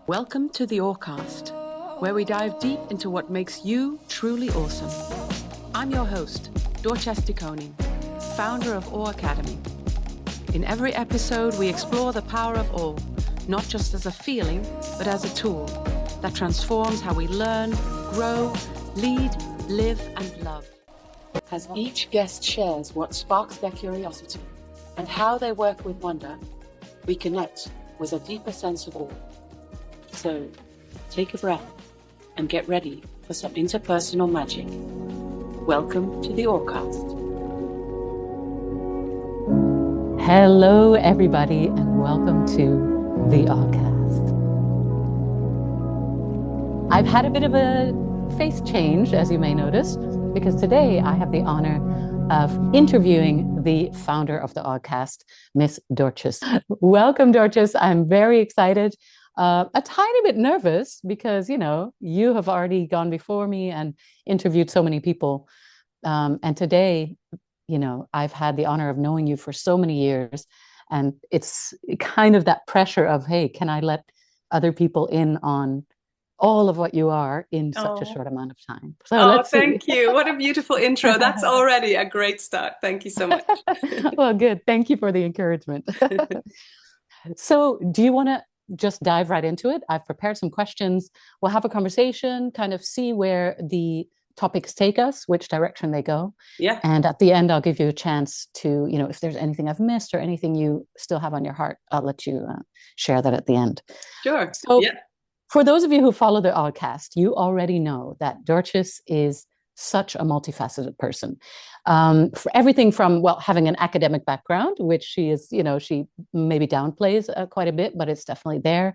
Welcome to the Orecast, where we dive deep into what makes you truly awesome. I'm your host, Dorchester Koning, founder of Awe Academy. In every episode, we explore the power of awe, not just as a feeling, but as a tool that transforms how we learn, grow, lead, live, and love. As each guest shares what sparks their curiosity and how they work with wonder, we connect with a deeper sense of awe. So, take a breath and get ready for some interpersonal magic. Welcome to the Orecast. Hello, everybody, and welcome to the Orecast. I've had a bit of a face change, as you may notice, because today I have the honor of interviewing the founder of the Orecast, Miss Dortjes. Welcome, Dortjes. I'm very excited. A tiny bit nervous because, you have already gone before me and interviewed so many people. And today, I've had the honor of knowing you for so many years. And it's kind of that pressure of, hey, can I let other people in on all of what you are in such a short amount of time? So let's see. Thank you. What a beautiful intro. That's already a great start. Thank you so much. Well, good. Thank you for the encouragement. So do you want to just dive right into it? I've prepared some questions. We'll have a conversation, kind of see where the topics take us, which direction they go. Yeah. And at the end, I'll give you a chance to, if there's anything I've missed or anything you still have on your heart, I'll let you share that at the end. Sure. So yeah. For those of you who follow the Oddcast, you already know that Dortjes is such a multifaceted person. For everything from, having an academic background, which she is, she maybe downplays quite a bit, but it's definitely there.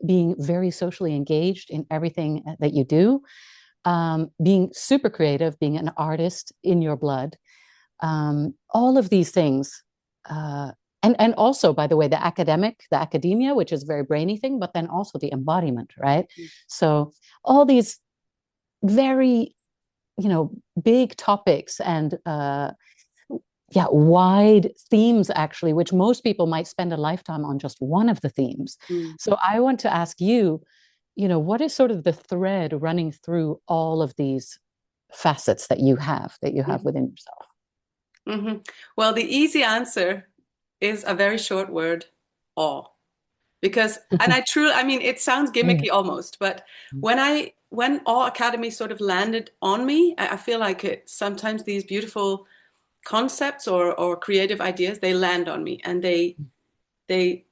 Being very socially engaged in everything that you do. Being super creative, being an artist in your blood. All of these things. And also, by the way, the academia, which is a very brainy thing, but then also the embodiment, right? So all these very, big topics and, wide themes, actually, which most people might spend a lifetime on just one of the themes. So I want to ask you, what is sort of the thread running through all of these facets that you have within yourself? Mm-hmm. Well, the easy answer is a very short word, awe. Because, and it sounds gimmicky almost, but when Awe Academy sort of landed on me, I feel like sometimes these beautiful concepts or creative ideas, they land on me and and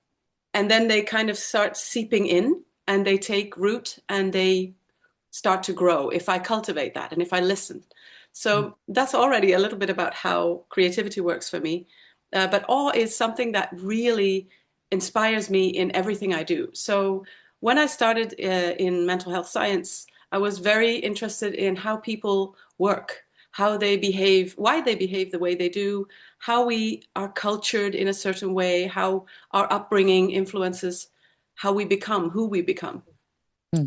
then they kind of start seeping in and they take root and they start to grow if I cultivate that and if I listen. So that's already a little bit about how creativity works for me. But awe is something that really inspires me in everything I do. So when I started in mental health science, I was very interested in how people work, how they behave, why they behave the way they do, how we are cultured in a certain way, how our upbringing influences how we become, who we become,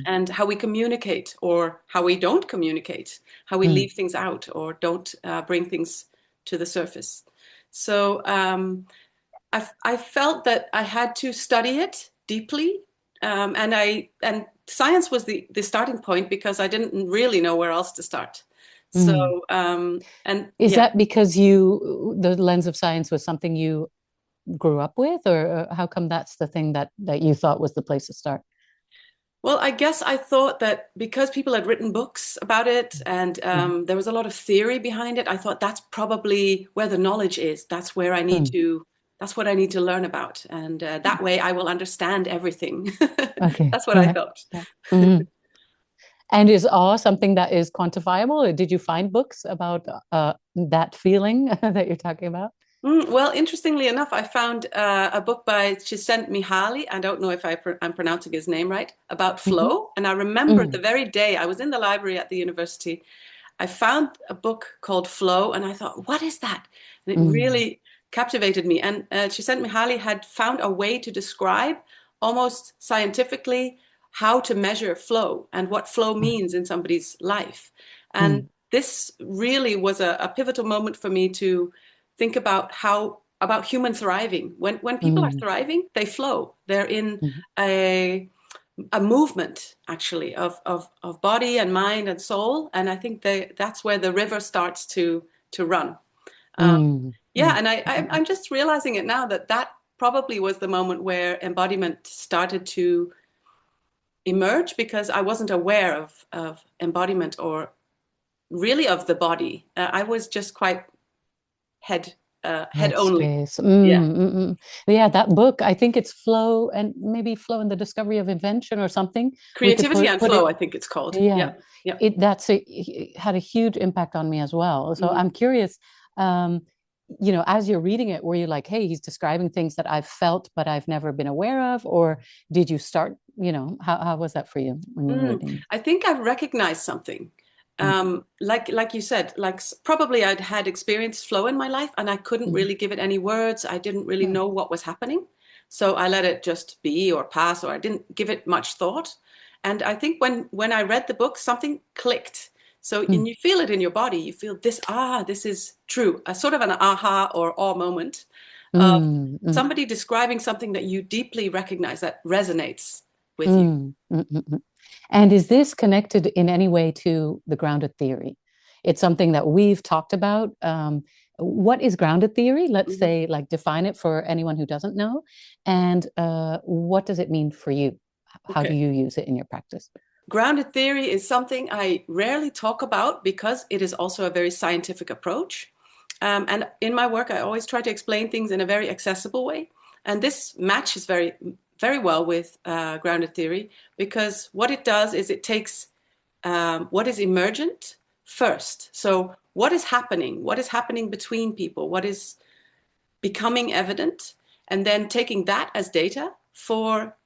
and how we communicate or how we don't communicate, how we leave things out or don't bring things to the surface. So I felt that I had to study it deeply, and science was the starting point because I didn't really know where else to start. So is that because the lens of science was something you grew up with, or how come that's the thing that you thought was the place to start? Well, I guess I thought that because people had written books about it and there was a lot of theory behind it, I thought that's probably where the knowledge is. That's where I need to. That's what I need to learn about, and that way I will understand everything. Okay, that's what I thought. And is awe something that is quantifiable? Or did you find books about that feeling that you're talking about? Well, interestingly enough, I found a book by Csikszentmihalyi. I don't know if I'm pronouncing his name right, about flow. And I remember the very day I was in the library at the university, I found a book called Flow, and I thought, what is that? And it really captivated me. And Csikszentmihalyi had found a way to describe almost scientifically how to measure flow and what flow means in somebody's life. And this really was a pivotal moment for me to think about human thriving. When people are thriving, they flow. They're in a a movement actually of body and mind and soul. And I think that's where the river starts to run. Mm, Yeah, and I'm just realizing it now that probably was the moment where embodiment started to emerge, because I wasn't aware of embodiment or really of the body. I was just quite head only. Headspace. Yeah, Yeah, that book, I think it's Flow, and maybe Flow and the Discovery of Invention or something. We could creativity and put flow, it, I think it's called. yeah, Yeah, yeah. it had a huge impact on me as well. So Mhm. I'm curious, um, as you're reading it, were you like, hey, he's describing things that I've felt but I've never been aware of? Or did you start, how was that for you when you were reading? I think I've recognized something. Mm, Like you said, probably I'd had experienced flow in my life and I couldn't mm, really give it any words. I didn't really mm, know what was happening. So I let it just be or pass, or I didn't give it much thought. And I think when I read the book, something clicked. So, mm, and you feel it in your body. You feel this, this is true. A sort of an aha or awe moment of mm, mm, somebody describing something that you deeply recognize, that resonates with you. mm, mm, mm, mm. And is this connected in any way to the grounded theory? It's something that we've talked about. What is grounded theory? Let's Mhm. say, like, define it for anyone who doesn't know. And what does it mean for you? How do Okay. you use it in your practice? Grounded theory is something I rarely talk about because it is also a very scientific approach. And in my work, I always try to explain things in a very accessible way. And this matches very, very well with grounded theory, because what it does is it takes what is emergent first. So, what is happening? What is happening between people? What is becoming evident? And then taking that as data for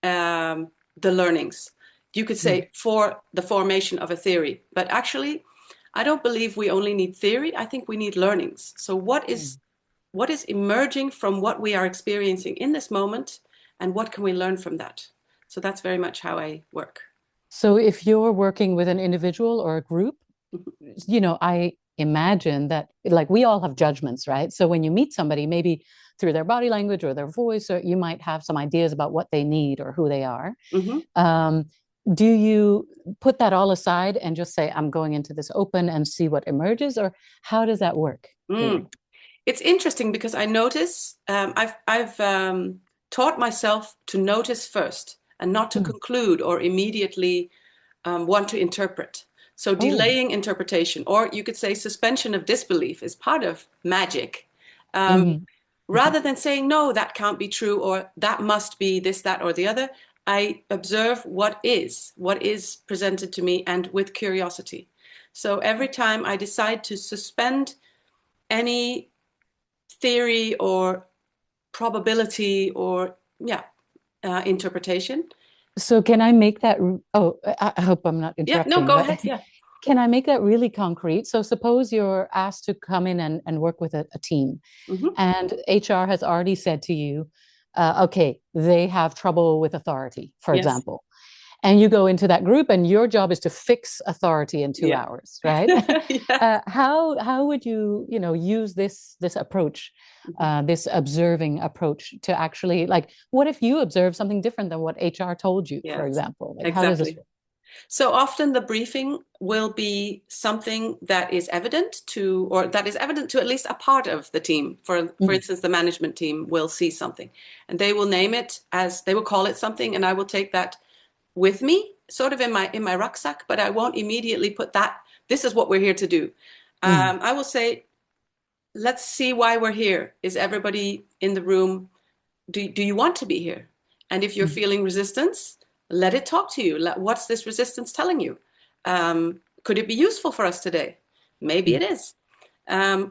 the learnings. You could Mm, say for the formation of a theory, but actually, I don't believe we only need theory. I think we need learnings. So mm. what is emerging from what we are experiencing in this moment, and what can we learn from that? So that's very much how I work. So if you're working with an individual or a group, I imagine that, like, we all have judgments, right? So when you meet somebody, maybe through their body language or their voice, or you might have some ideas about what they need or who they are. Mm-hmm. Um, do you put that all aside and just say, I'm going into this open and see what emerges? Or how does that work for you? It's interesting because I notice I've taught myself to notice first and not to Mm. conclude or immediately want to interpret. So Oh. delaying interpretation, or you could say suspension of disbelief, is part of magic. Mhm. Mhm. Rather than saying, no, that can't be true, or that must be this, that, or the other, I observe what is presented to me, and with curiosity. So every time I decide to suspend any theory or probability or, yeah, interpretation. So can I make that? Oh, I hope I'm not Yeah, no, interrupting, go but ahead. Yeah. can I make that really concrete? So suppose you're asked to come in and work with a team, Hmm. and HR has already said to you, okay, they have trouble with authority, for Yes. example. And you go into that group, and your job is to fix authority in two Yeah. hours, right? Yeah. How would you use this approach, Mhm. this observing approach, to actually, like, what if you observe something different than what HR told you, for Yes, example? Like, how does this exactly. work? So often the briefing will be something that is evident to, or that is evident to at least a part of the team. For Mm, instance, the management team will see something and they will name it as, they will call it something, and I will take that with me, sort of in my rucksack, but I won't immediately put that, this is what we're here to do. mm, I will say, let's see why we're here. Is everybody in the room? Do you want to be here? And if you're mm, feeling resistance, let it talk to you. What's this resistance telling you? Could it be useful for us today? Maybe mm, it is.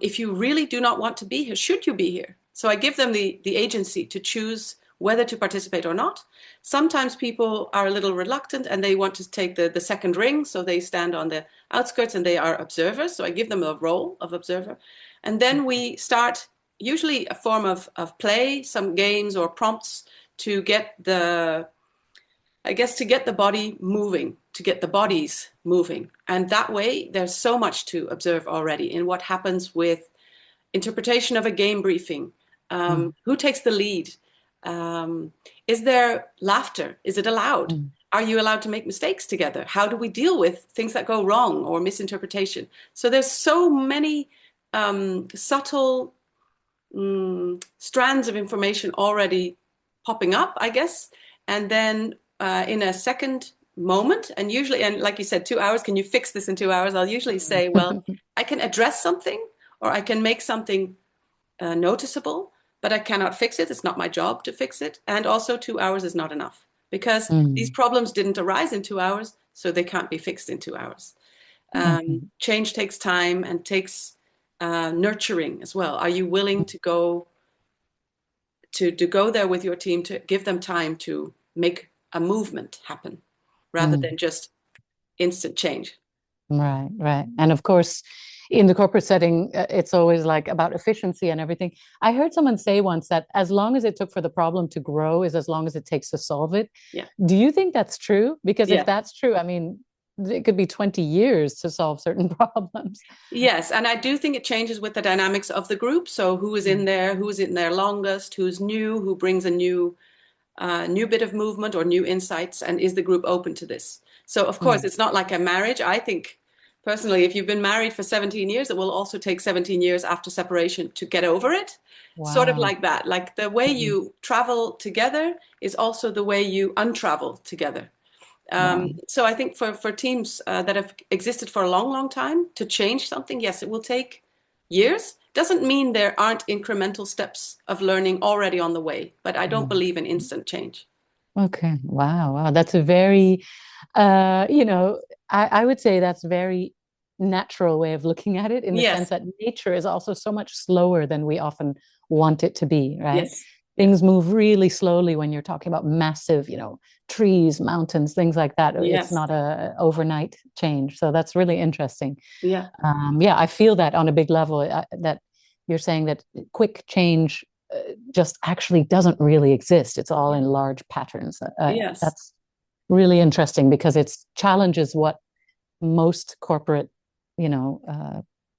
If you really do not want to be here, should you be here? So I give them the agency to choose whether to participate or not. Sometimes people are a little reluctant and they want to take the second ring, so they stand on the outskirts and they are observers. So I give them a role of observer. And then we start usually a form of play, some games or prompts to get to get the body moving, to get the bodies moving. And that way, there's so much to observe already in what happens with interpretation of a game briefing. mm, Who takes the lead? Is there laughter? Is it allowed? Mm. Are you allowed to make mistakes together? How do we deal with things that go wrong or misinterpretation? So there's so many subtle strands of information already popping up, I guess. And then in a second moment, and usually, and like you said, 2 hours, can you fix this in 2 hours? I'll usually say, well, I can address something or I can make something noticeable, but I cannot fix it. It's not my job to fix it. And also 2 hours is not enough because these problems didn't arise in 2 hours, so they can't be fixed in 2 hours. Change takes time and takes nurturing as well. Are you willing to go there with your team to give them time to make a movement happen rather than just instant change? Right, right. And of course, in the corporate setting, it's always like about efficiency and everything. I heard someone say once that as long as it took for the problem to grow is as long as it takes to solve it. Yeah. Do you think that's true? Because Yeah. if that's true, I mean, it could be 20 years to solve certain problems. Yes, and I do think it changes with the dynamics of the group. So who is in there, who is in there longest, who's new, who brings a new bit of movement or new insights, and is the group open to this? So of course, it's not like a marriage. I think personally, if you've been married for 17 years, it will also take 17 years after separation to get over it. Wow. Sort of like that. Like the way you travel together is also the way you untravel together. So I think for teams that have existed for a long, long time to change something, yes, it will take years. Doesn't mean there aren't incremental steps of learning already on the way, but I don't believe in instant change. Okay. Wow. Wow. That's a very, I would say that's a very natural way of looking at it in the sense that nature is also so much slower than we often want it to be, right? Yes. Things move really slowly when you're talking about massive, trees, mountains, things like that. Yes. It's not a overnight change. So that's really interesting. Yeah. I feel that on a big level, that you're saying that quick change just actually doesn't really exist. It's all in large patterns. Yes. That's really interesting because it challenges what most corporate,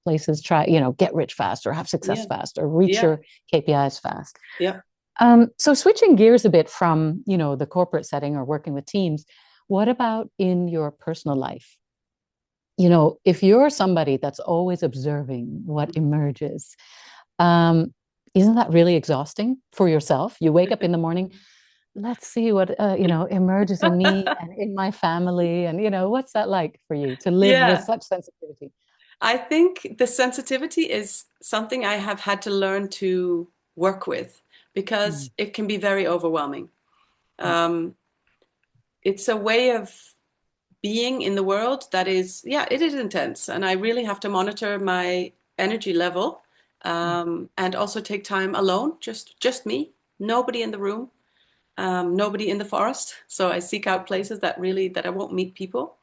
places try, get rich fast or have success fast or reach your KPIs fast. Yeah. So switching gears a bit from, the corporate setting or working with teams, what about in your personal life? If you're somebody that's always observing what emerges, isn't that really exhausting for yourself? You wake up in the morning, let's see what, emerges in me and in my family. And, what's that like for you to live with such sensitivity? I think the sensitivity is something I have had to learn to work with because it can be very overwhelming. It's a way of being in the world that is, it is intense. And I really have to monitor my energy level and also take time alone, just me, nobody in the room, nobody in the forest. So I seek out places that I won't meet people.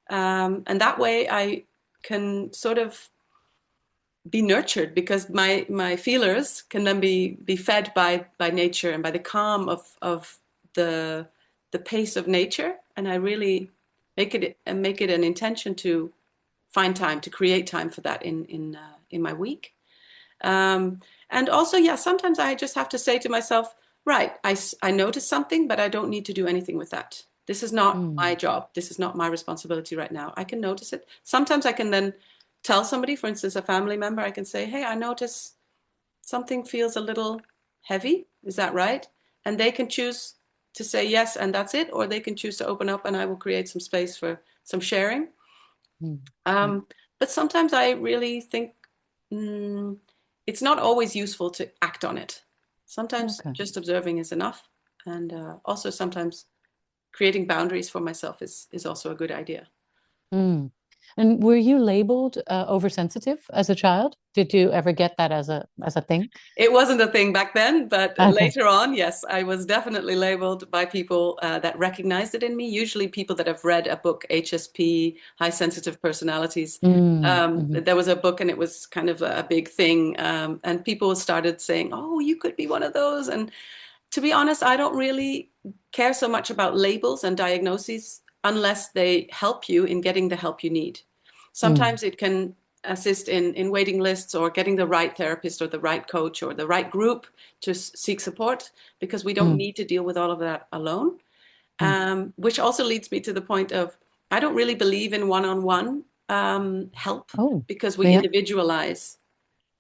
And that way I can sort of be nurtured because my feelers can then be fed by nature and by the calm of the pace of nature. And I really make it an intention to find time, to create time for that in my week. And also, sometimes I just have to say to myself, right, I noticed something, but I don't need to do anything with that. This is not my job. This is not my responsibility right now. I can notice it. Sometimes I can then tell somebody, for instance, a family member, I can say, hey, I notice something feels a little heavy. Is that right? And they can choose to say yes, and that's it. Or they can choose to open up and I will create some space for some sharing. But sometimes I really think it's not always useful to act on it. Sometimes just observing is enough. And also sometimes creating boundaries for myself is also a good idea. And were you labeled oversensitive as a child? Did you ever get that as a thing? It wasn't a thing back then, but later on, yes, I was definitely labeled by people that recognized it in me. Usually people that have read a book, HSP, High Sensitive Personalities. There was a book and it was kind of a big thing. And people started saying, oh, you could be one of those. And to be honest, I don't really care so much about labels and diagnoses unless they help you in getting the help you need. Sometimes it can assist in waiting lists or getting the right therapist or the right coach or the right group to seek support, because we don't need to deal with all of that alone. Which also leads me to the point of, I don't really believe in one-on-one help, because we individualize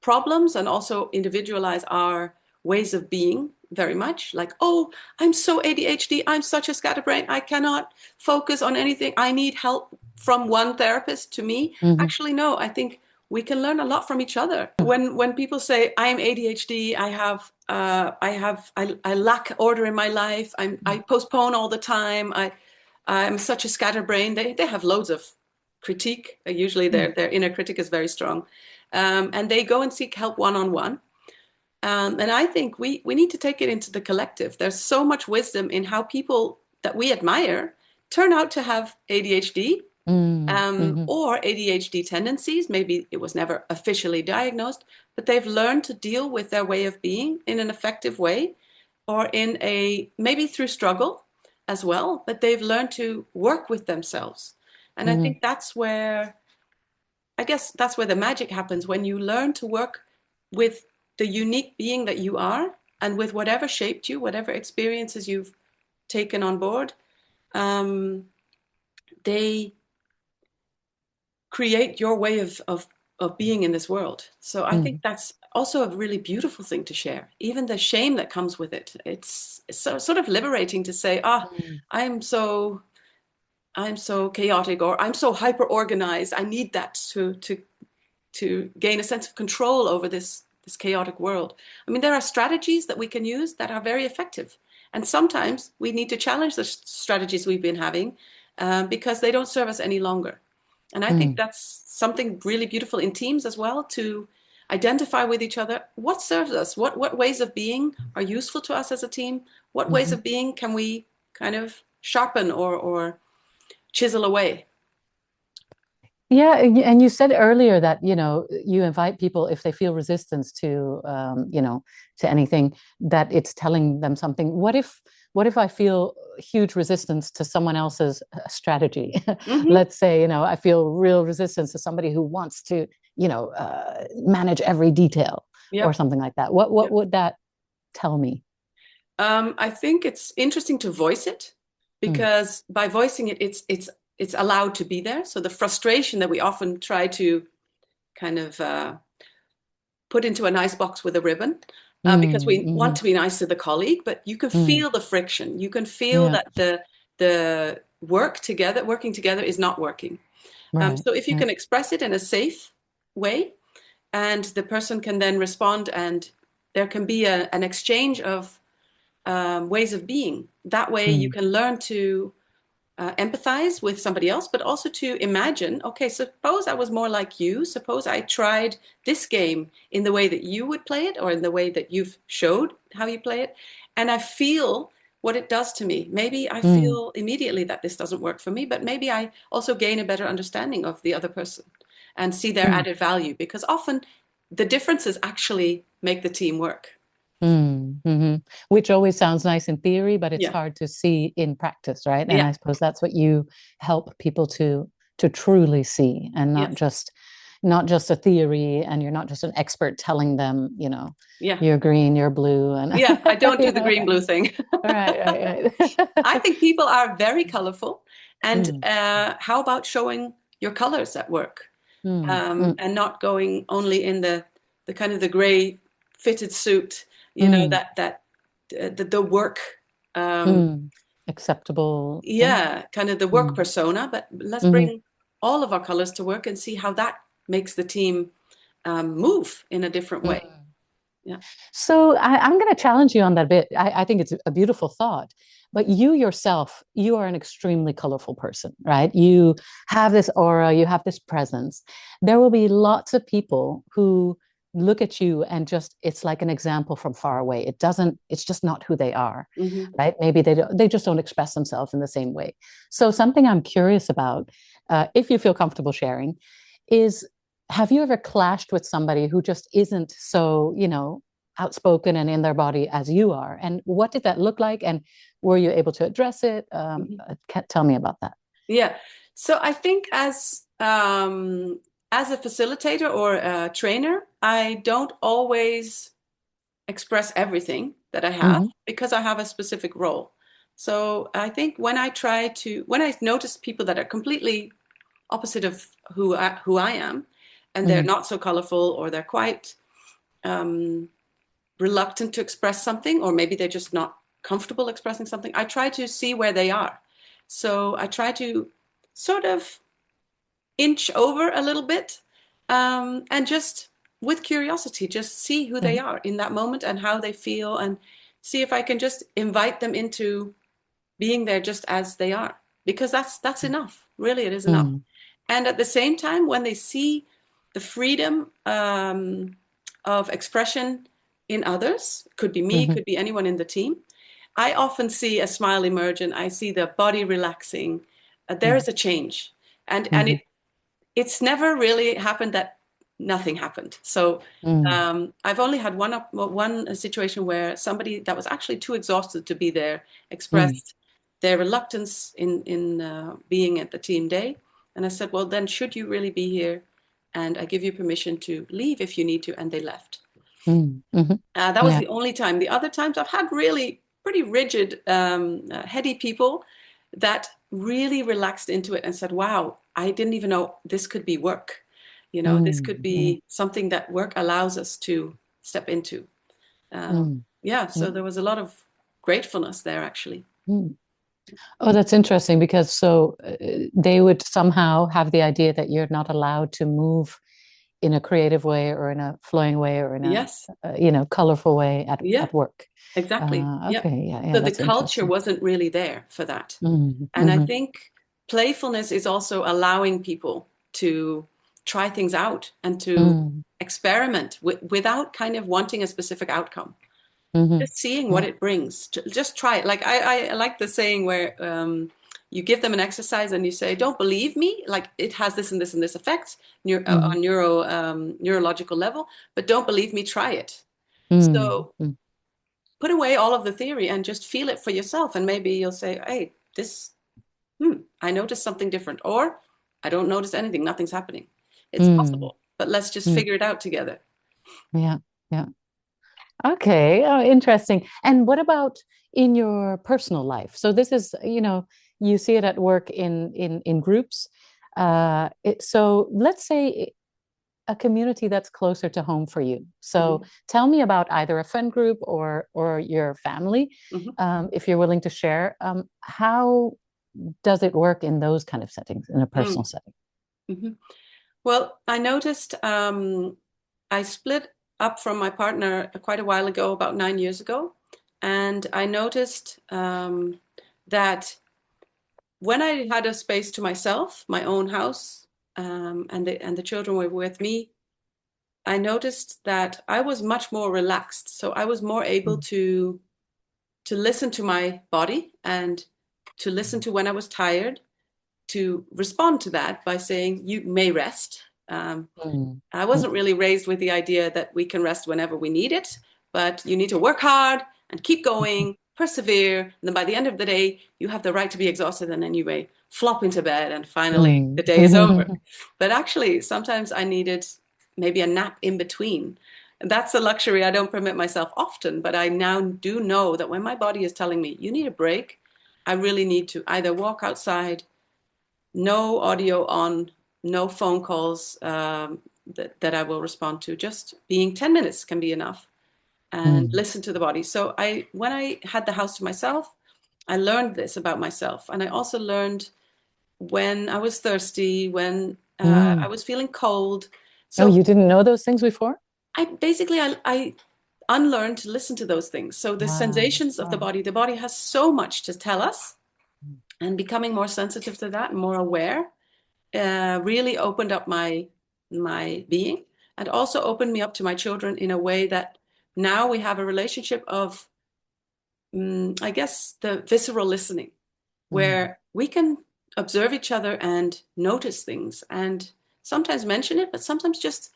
problems and also individualize our ways of being very much. Like, oh, I'm so ADHD, I'm such a scatterbrain, I cannot focus on anything, I need help from one therapist to me. Actually, no, I think we can learn a lot from each other. When people say I'm ADHD, I lack order in my life, I postpone all the time, I'm such a scatterbrain, they have loads of critique. Usually their inner critic is very strong. And they go and seek help one-on-one. And I think we need to take it into the collective. There's so much wisdom in how people that we admire turn out to have ADHD or ADHD tendencies. Maybe it was never officially diagnosed, but they've learned to deal with their way of being in an effective way, or maybe through struggle as well, but they've learned to work with themselves. And I think that's where the magic happens, when you learn to work with the unique being that you are, and with whatever shaped you, whatever experiences you've taken on board, they create your way of being in this world. So I think that's also a really beautiful thing to share. Even the shame that comes with it, it's sort of liberating to say, I'm so chaotic, or I'm so hyper organized, I need that to gain a sense of control over this chaotic world. I mean, there are strategies that we can use that are very effective. And sometimes we need to challenge the strategies we've been having because they don't serve us any longer. And I think that's something really beautiful in teams as well, to identify with each other what serves us, what ways of being are useful to us as a team, what ways of being can we kind of sharpen or chisel away. Yeah, and you said earlier that, you invite people, if they feel resistance to, to anything, that it's telling them something. What if I feel huge resistance to someone else's strategy? Let's say, I feel real resistance to somebody who wants to, manage every detail or something like that. What would that tell me? I think it's interesting to voice it, because by voicing it, it's allowed to be there. So the frustration that we often try to kind of put into a nice box with a ribbon, because we want to be nice to the colleague, but you can feel the friction. You can feel that the working together is not working. Right. So if you can express it in a safe way, and the person can then respond, and there can be an exchange of ways of being. That way you can learn to empathize with somebody else, but also to imagine, okay, suppose I was more like you. Suppose I tried this game in the way that you would play it, or in the way that you've showed how you play it, and I feel what it does to me. Maybe I feel immediately that this doesn't work for me, but maybe I also gain a better understanding of the other person and see their added value, because often the differences actually make the team work. Which always sounds nice in theory, but it's hard to see in practice, right? And I suppose that's what you help people to truly see, and not just a theory, and you're not just an expert telling them, you're green, you're blue, and I don't do the green blue thing. right. I think people are very colorful, and how about showing your colors at work, and not going only in the kind of the gray fitted suit. That the work acceptable. Kind of the work persona, but let's bring all of our colors to work and see how that makes the team move in a different way. So I'm going to challenge you on that bit. I think it's a beautiful thought, but you yourself, you are an extremely colorful person, right? You have this aura, you have this presence. There will be lots of people who look at you and it's like an example from far away. It's just not who they are, right? Maybe they just don't express themselves in the same way. So something I'm curious about, if you feel comfortable sharing, is, have you ever clashed with somebody who just isn't so, outspoken and in their body as you are? And what did that look like? And were you able to address it? Tell me about that. Yeah. So I think as as a facilitator or a trainer, I don't always express everything that I have Hmm. because I have a specific role. So I think when I notice people that are completely opposite of who I am, and they're Hmm. not so colorful, or they're quite um, reluctant to express something, or maybe they're just not comfortable expressing something, I try to see where they are. So I try to sort of inch over a little bit, and just with curiosity, just see who they Hmm. are in that moment and how they feel, and see if I can just invite them into being there just as they are, because that's enough. Really, it is enough. Hmm. And at the same time, when they see the freedom of expression in others, could be me, Hmm. could be anyone in the team, I often see a smile emerge, and I see the body relaxing. There is a change, and Hmm. it's never really happened that nothing happened. So Hmm. I've only had one situation where somebody that was actually too exhausted to be there Hmm. expressed their reluctance in being at the team day, and I said, "Well, then should you really be here? And I give you permission to leave if you need to." And they left. Hmm. Hmm. That was Yeah. the only time. The other times I've had really pretty rigid, heady people that really relaxed into it and said, "Wow, I didn't even know this could be work. You know, this could Hmm. be something that work allows us to step into." Um, Hmm. yeah, Hmm. so there was a lot of gratefulness there, actually. Hmm. Oh, that's interesting because so they would somehow have the idea that you're not allowed to move in a creative way or in a flowing way or in a Yes, colorful way yeah, at work. exactly. Yeah. Okay, yeah, yeah, So the that's culture interesting. wasn't really there for that. Mm. And I Hmm. think playfulness is also allowing people to try things out and to Mm. experiment without kind of wanting a specific outcome. Hmm. Just seeing what Yeah. it brings. Just try it. Like I like the saying where you give them an exercise and you say, "Don't believe me. Like it has this and this and this effect Hmm. on neurological level, but don't believe me. Try it." Mm. So Mm. put away all of the theory and just feel it for yourself, and maybe you'll say, "Hey, this I noticed something different," or "I don't notice anything, nothing's happening." It's Mm. possible, but let's just Mm. figure it out together. Yeah. Yeah. Okay. Oh, interesting. And what about in your personal life? So this is, you see it at work in groups. So let's say a community that's closer to home for you. So Mhm, tell me about either a friend group or your family, mhm, if you're willing to share. How does it work in those kind of settings, in a personal mm, setting? mhm. Well, I noticed I split up from my partner quite a while ago, about 9 years ago, and I noticed that when I had a space to myself, my own house, and the children were with me, I noticed that I was much more relaxed. So I was more able Mm. to listen to my body and to listen to when I was tired, to respond to that by saying, "You may rest." Mm. I Mm. wasn't really raised with the idea that we can rest whenever we need it, but you need to work hard and keep going, persevere. And then by the end of the day, you have the right to be exhausted, and then you may flop into bed and finally Mm. the day is over. But actually, sometimes I needed maybe a nap in between. And that's a luxury I don't permit myself often, but I now do know that when my body is telling me, "You need a break," I really need to either walk outside, no audio on, no phone calls that I will respond to. Just being 10 minutes can be enough, and Mm. listen to the body. So when I had the house to myself, I learned this about myself. And I also learned when I was thirsty, when I Mm. was feeling cold. Oh, So you didn't know those things before? I unlearned to listen to those things. So the Wow. sensations of Wow. the body has so much to tell us, and becoming more sensitive to that, more aware, really opened up my being, and also opened me up to my children in a way that now we have a relationship of, I guess, the visceral listening, Mm. where we can observe each other and notice things, and sometimes mention it, but sometimes just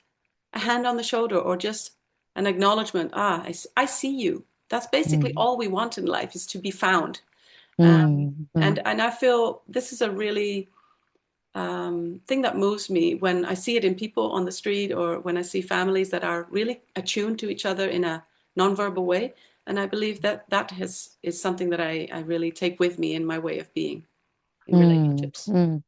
a hand on the shoulder or just an acknowledgement. I see you. That's basically Mm. all we want in life, is to be found. Mm. Mm. And I feel this is a really thing that moves me when I see it in people on the street, or when I see families that are really attuned to each other in a nonverbal way. And I believe that is something that I really take with me in my way of being in Mm, relationships. mm.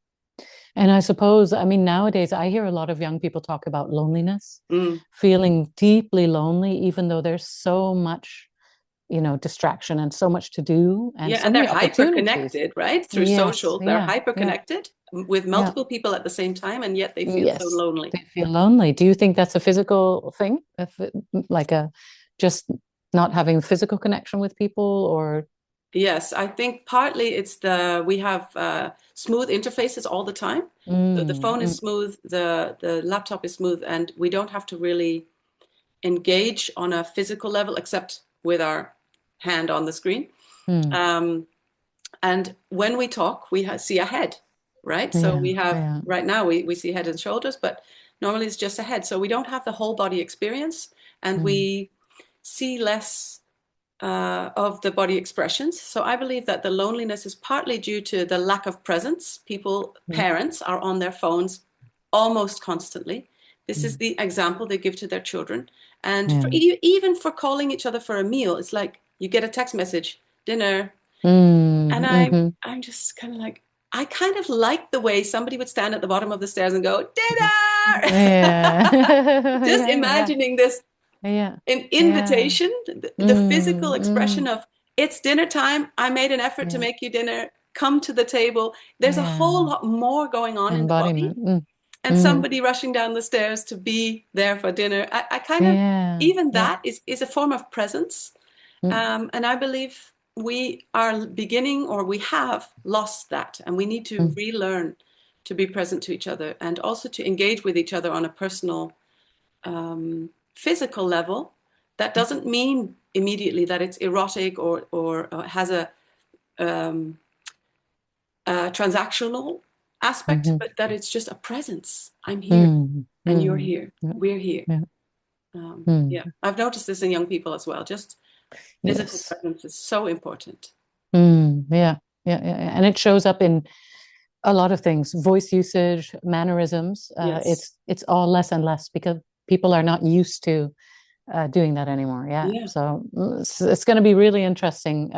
And I suppose, I mean, nowadays I hear a lot of young people talk about loneliness, Mm. feeling deeply lonely, even though there's so much, distraction and so much to do and Yeah, so and they're many hyper opportunities. connected, right? Through Yes, socials, they're yeah, hyper yeah, connected with yeah. multiple people at the same time, and yet they feel so Yes, lonely. they feel lonely. Do you think that's a physical thing? Like a just not having physical connection with people, or Yes, I think partly it's we have smooth interfaces all the time. So the mm, phone is mm, smooth, the laptop is smooth, and we don't have to really engage on a physical level except with our hand on the screen. mm, Um, and when we talk, we see a head, right? So yeah, we have, yeah, right now, we see head and shoulders, but normally it's just a head. So we don't have the whole body experience, and mm, we see less of the body expressions. So I believe that the loneliness is partly due to the lack of presence. mm, Parents are on their phones almost constantly. This is mm, the example they give to their children. And yeah, even for calling each other for a meal, it's like you get a text message, dinner, and mm, mhm, I'm just kind of like, I kind of like the way somebody would stand at the bottom of the stairs and go, dinner! yeah, Just yeah, yeah, imagining this yeah, an yeah, invitation, the physical mm, expression mm, of it's dinner time. I made an effort to yeah, make you dinner. Come to the table. There's a whole yeah, lot more going on in the body, embodiment, and mm, somebody rushing down the stairs to be there for dinner. I kind of, yeah, even yeah, that is a form of presence. mm, And I believe we are beginning, or we have lost that, and we need to mm, relearn to be present to each other, and also to engage with each other on a personal, physical level. That doesn't mean immediately that it's erotic, or has um, a transactional aspect, mhm, but that it's just a presence. I'm here, mm, and you're mm, here. yeah, We're here. yeah, mm, Yeah, I've noticed this in young people as well. Just physical yes. presence is so important. Yeah, yeah. And it shows up in a lot of things, voice usage, mannerisms. Yes. It's all less and less because people are not used to doing that anymore. Yeah. Yeah. So it's going to be really interesting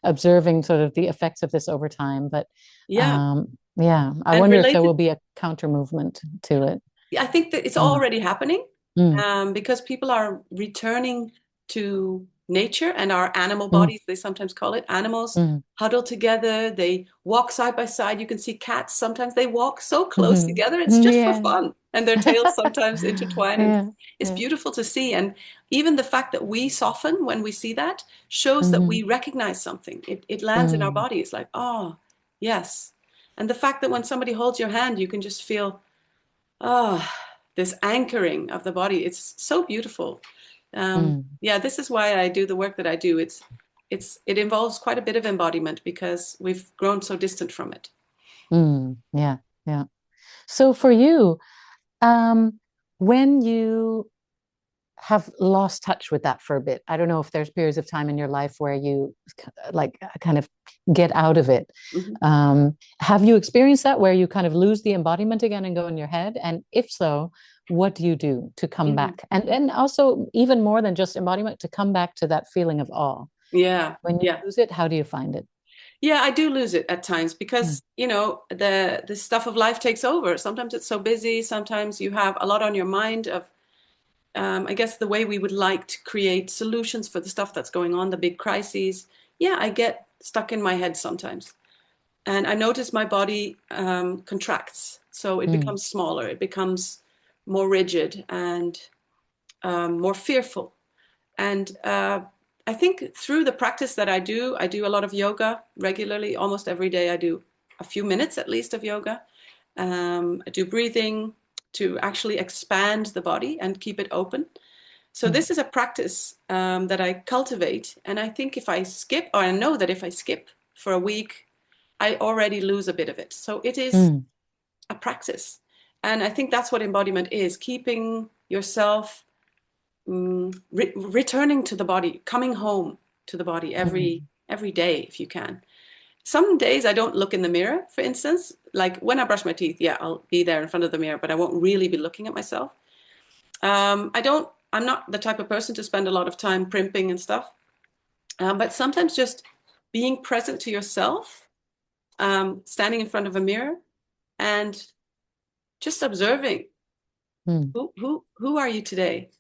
observing sort of the effects of this over time. But Yeah. yeah, I And wonder if there related, will be a counter movement to it. I think that it's Mm, already happening, mm, because people are returning to nature and our animal mm, bodies, they sometimes call it. Animals mm, huddle together, they walk side by side. You can see cats, sometimes they walk so close mhm. together, it's just for Yeah. fun. And their tails sometimes intertwine, and Yeah. it's Yeah. beautiful to see. And even the fact that we soften when we see that shows that Mhm, we recognize something. It lands in our mm, body. It's like, oh, yes. And the fact that when somebody holds your hand, you can just feel, oh, this anchoring of the body. It's so beautiful. mm, Yeah, this is why I do the work that I do. It involves quite a bit of embodiment because we've grown so distant from it. yeah. Yeah. So for you, um, when you have lost touch with that for a bit, I don't know if there's periods of time in your life where you like kind of get out of it. Mhm. Have you experienced that where you kind of lose the embodiment again and go in your head? And if so, what do you do to come Mhm. back? And also even more than just embodiment, to come back to that feeling of awe. Yeah, When you yeah. lose it, how do you find it? Yeah, I do lose it at times Mm, because, the stuff of life takes over. Sometimes it's so busy, sometimes you have a lot on your mind of, I guess, the way we would like to create solutions for the stuff that's going on, the big crises. Yeah, I get stuck in my head sometimes. And I notice my body contracts. So it mm, becomes smaller, it becomes more rigid and more fearful. And I think through the practice that I do a lot of yoga regularly. Almost every day I do a few minutes at least of yoga. I do breathing to actually expand the body and keep it open. So mm, this is a practice that I cultivate. And I think if I skip, or I know that if I skip for a week, I already lose a bit of it. So it is mm, a practice. And I think that's what embodiment is, keeping yourself, returning to the body, coming home to the body mm, every day if you can. some days I don't look in the mirror, for instance. Like when I brush my teeth, yeah, I'll be there in front of the mirror, but I won't really be looking at myself. I'm not the type of person to spend a lot of time primping and stuff. But sometimes just being present to yourself, standing in front of a mirror and just observing who are you today?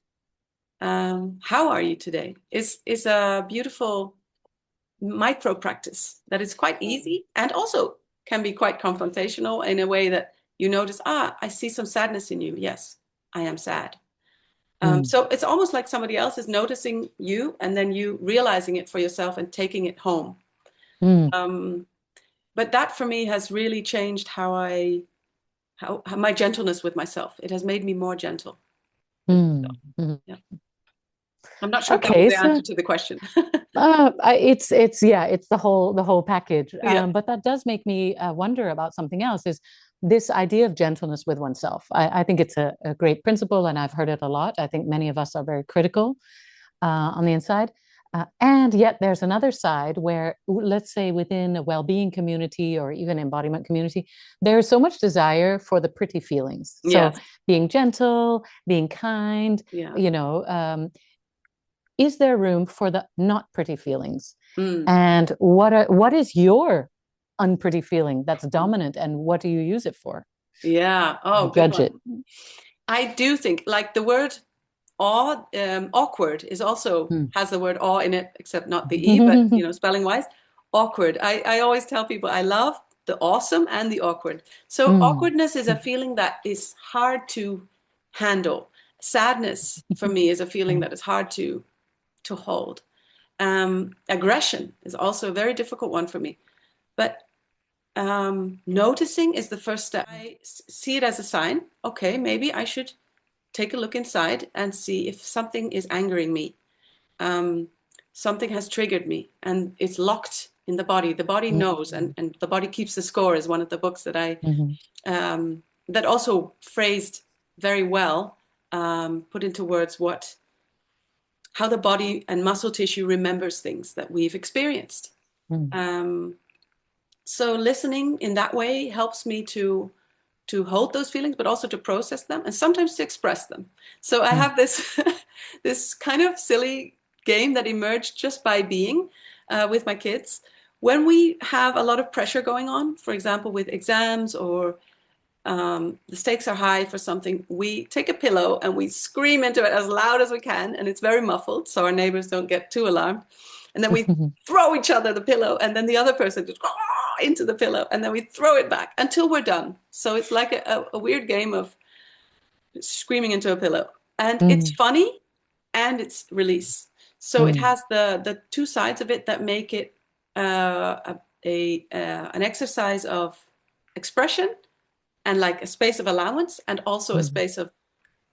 How are you today? Is a beautiful micro practice that is quite easy and also can be quite confrontational in a way that you notice, I see some sadness in you. Yes, I am sad. So it's almost like somebody else is noticing you and then you realizing it for yourself and taking it home. But that for me has really changed how my gentleness with myself. It has made me more gentle. Yeah. I'm not sure if that was the answer to the question. It's the whole package. Yeah. But that does make me wonder about something else, is this idea of gentleness with oneself. I think it's a great principle, and I've heard it a lot. I think many of us are very critical on the inside. And yet there's another side where, let's say within a well-being community or even embodiment community, there's so much desire for the pretty feelings. So being gentle, being kind, is there room for the not pretty feelings? And what is your unpretty feeling that's dominant, and what do you use it for? Yeah. Oh, judge it. I do think like the word awkward is also has the word awe in it, except not the E, but spelling wise, awkward. I always tell people I love the awesome and the awkward. So awkwardness is a feeling that is hard to handle. Sadness for me is a feeling that is hard to hold. Aggression is also a very difficult one for me. But noticing is the first step. I see it as a sign. Okay, maybe I should take a look inside and see if something is angering me. Something has triggered me and it's locked in the body. The body knows, and the body keeps the score is one of the books that I that also phrased very well, put into words how the body and muscle tissue remembers things that we've experienced. So listening in that way helps me to hold those feelings, but also to process them and sometimes to express them. So I have this this kind of silly game that emerged just by being with my kids. When we have a lot of pressure going on, for example, with exams or the stakes are high for something, we take a pillow and we scream into it as loud as we can, and it's very muffled so our neighbors don't get too alarmed. And then we throw each other the pillow, and then the other person just into the pillow, and then we throw it back until we're done. So it's like a weird game of screaming into a pillow, and it's funny and it's release. So it has the two sides of it that make it an exercise of expression and like a space of allowance, and also a space of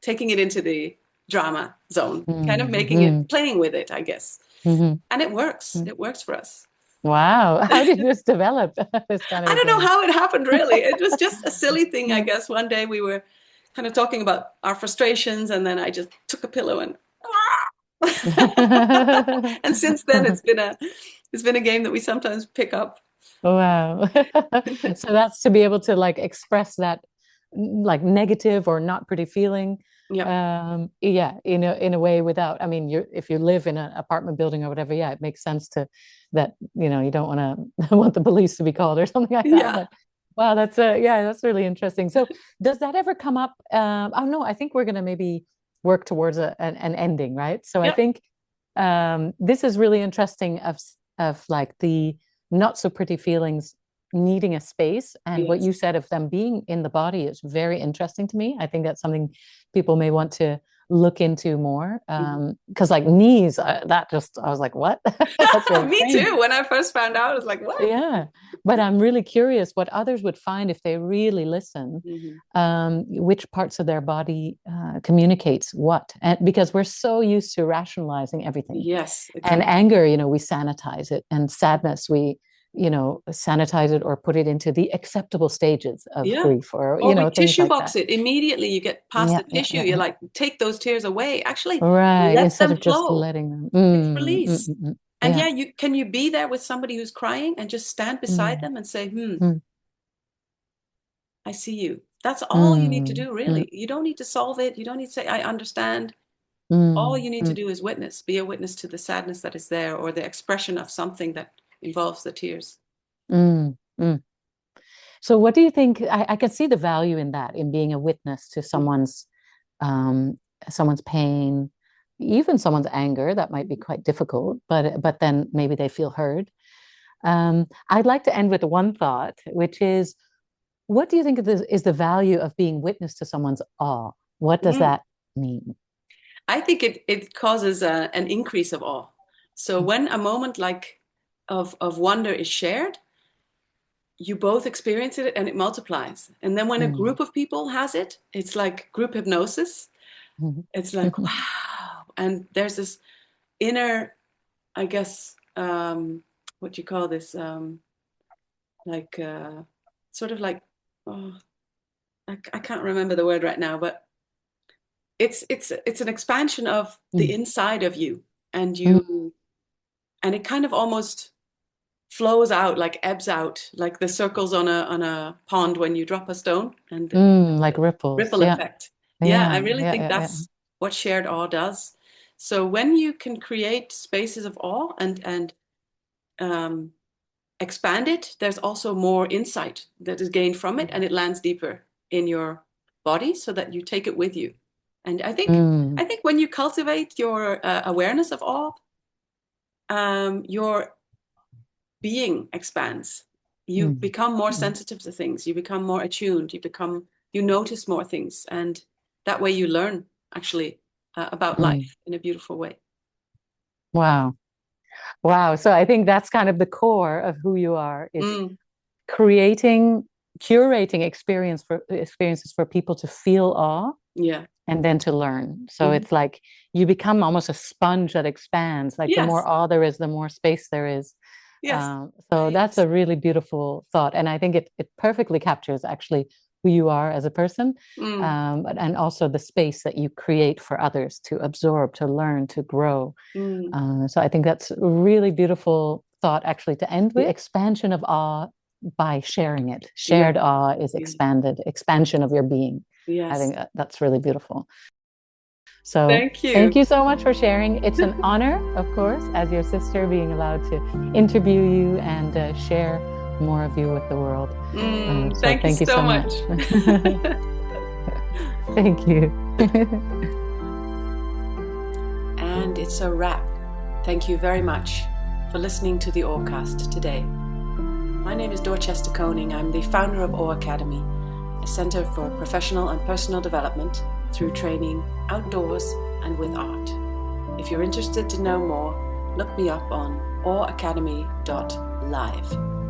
taking it into the drama zone, kind of making it, playing with it, I guess. And it works. It works for us. Wow. How did this develop? This kind of I don't know how it happened, really. It was just a silly thing, I guess. One day we were kind of talking about our frustrations, and then I just took a pillow and and since then it's been a game that we sometimes pick up. Wow. So that's to be able to like express that like negative or not pretty feeling. In a way without, I mean, if you live in an apartment building or whatever, it makes sense that you don't want the police to be called or something like that. But, wow, that's really interesting. So does that ever come up? No, I think we're going to maybe work towards an ending, right? So I think this is really interesting of like the not so pretty feelings needing a space, and what you said of them being in the body is very interesting to me. I think that's something people may want to look into more, because like knees, I was like, what? Me too. When I first found out, I was like, what? Yeah, but I'm really curious what others would find if they really listen, which parts of their body communicates what, and because we're so used to rationalizing everything. Yes, exactly. And anger, we sanitize it, and sadness, we sanitize it or put it into the acceptable stages of grief, or we tissue box it immediately. You get past the tissue. You're like, take those tears away. Actually, right, let instead them of just flow. letting them. It's release. And Yeah. can you be there with somebody who's crying and just stand beside them and say, Mm. I see you. That's all you need to Mm. do, Mm. really. You don't need to solve it. You don't need to say, I understand. All Mm. you need to Mm. do is witness, be a witness to the sadness that is there, or the expression of something that involves the tears. Mm. Mm. So what do you think? I can see the value in that, in being a witness to um, someone's pain, even someone's anger. That might be quite difficult, but then maybe they feel heard. I'd like to end with one thought, which is, what do you think is the value of being witness to someone's awe? What does Mm. that mean? I think it causes an increase of awe. So when a moment like of wonder is shared, you both experience it and it multiplies. And then when a Mm. group of people has it, it's like group hypnosis. Mhm. It's like, wow. And there's this inner, I guess, what do you call this? Like, sort of like, oh, I can't remember the word right now, but it's an expansion of the Mm. inside of you, and Mm. it kind of almost flows out, like ebbs out, like the circles on a pond when you drop a stone, and the Like ripples. ripple Yeah. effect. Yeah, I Yeah. really Yeah. think Yeah. Yeah. that's what shared awe does. So when you can create spaces of awe and um, expand it, there's also more insight that is gained from it, and it lands deeper in your body so that you take it with you. And Mm. I think when you cultivate your awareness of awe, your being expands. You Mm. become more Mm. sensitive to things. You become more attuned. You notice more things, and that way you learn actually about Mm. life in a beautiful way. Wow. Wow. So I think that's kind of the core of who you are, is Mm, curating experiences for people to feel awe yeah. and then to learn. So Mhm. it's like you become almost a sponge that expands. Like the more Yes. awe there is, the more space there is. Yes. So that's a really beautiful thought, and I think it perfectly captures actually who you are as a person, Mm, and also the space that you create for others to absorb, to learn, to grow. mm, So I think that's a really beautiful thought actually to end with. The expansion of awe by sharing it. yeah. Shared awe is Yeah. expansion of your being. I Yes. think that's really beautiful. So Thank thank you. you so much for sharing. It's an honor, of course, as your sister, being allowed to interview you and share more of you with the world. So Thank you thank you so so much. much. Thank you. And it's a wrap. Thank you very much for listening to the Awecast today. My name is Dorchester Koning. I'm the founder of Awe Academy, a center for professional and personal development through training outdoors and with art. If you're interested to know more, look me up on aweacademy.live.